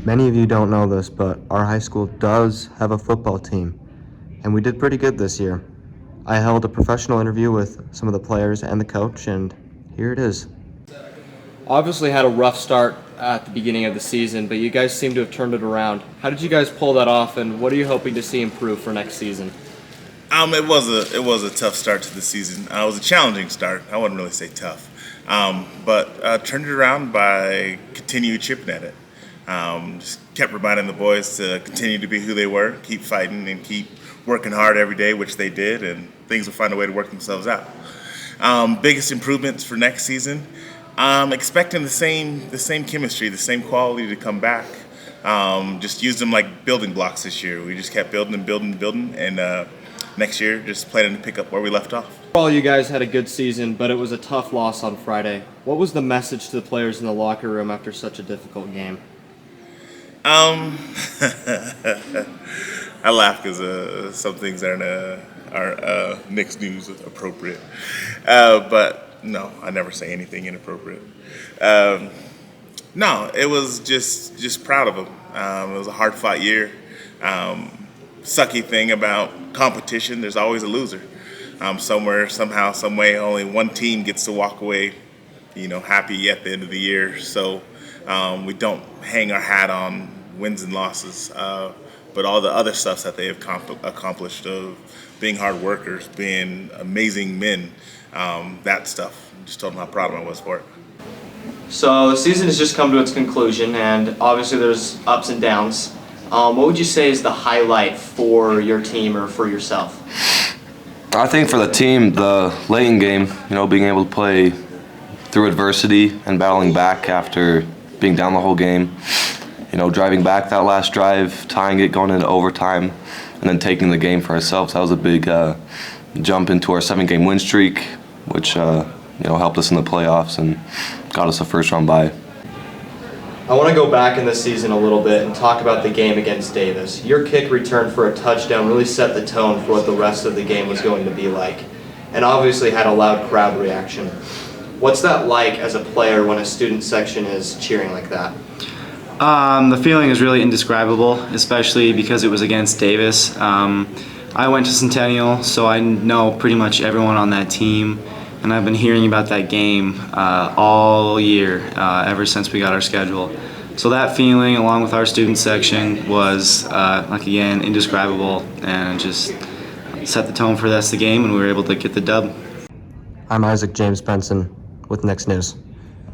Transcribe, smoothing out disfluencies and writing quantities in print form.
Many of you don't know this, but our high school does have a football team, and we did pretty good this year. I held a professional interview with some of the players and the coach, and here it is. Obviously had a rough start at the beginning of the season, but you guys seem to have turned it around. How did you guys pull that off, and what are you hoping to see improve for next season? It was a tough start to the season. It was a challenging start. I wouldn't really say tough, but turned it around by continuing chipping at it. Just kept reminding the boys to continue to be who they were, keep fighting, and keep working hard every day, which they did, and things will find a way to work themselves out. Biggest improvements for next season. Expecting the same chemistry, the same quality to come back. Just used them like building blocks this year. We just kept building and building and building, and next year just planning to pick up where we left off. All you guys had a good season, but it was a tough loss on Friday. What was the message to the players in the locker room after such a difficult game? I laugh because some things are Nick's news appropriate, but no, I never say anything inappropriate. No, it was just proud of them. It was a hard-fought year. Sucky thing about competition, there's always a loser. Somewhere, somehow, some way, only one team gets to walk away, happy at the end of the year. So we don't hang our hat on wins and losses, but all the other stuff that they have accomplished of being hard workers, being amazing men, that stuff. Just told them how proud I was for it. So the season has just come to its conclusion, and obviously there's ups and downs. What would you say is the highlight for your team or for yourself? I think for the team, the late game, being able to play through adversity and battling back after being down the whole game, driving back that last drive, tying it, going into overtime, and then taking the game for ourselves. That was a big jump into our 7-game win streak, which helped us in the playoffs and got us a first-round bye. I want to go back in this season a little bit and talk about the game against Davis. Your kick return for a touchdown really set the tone for what the rest of the game was going to be like, and obviously had a loud crowd reaction. What's that like as a player when a student section is cheering like that? The feeling is really indescribable, especially because it was against Davis. I went to Centennial, so I know pretty much everyone on that team, and I've been hearing about that game all year, ever since we got our schedule. So that feeling, along with our student section, was, again, indescribable, and just set the tone for the rest of the game, and we were able to get the dub. I'm Isaac James Benson with Next News.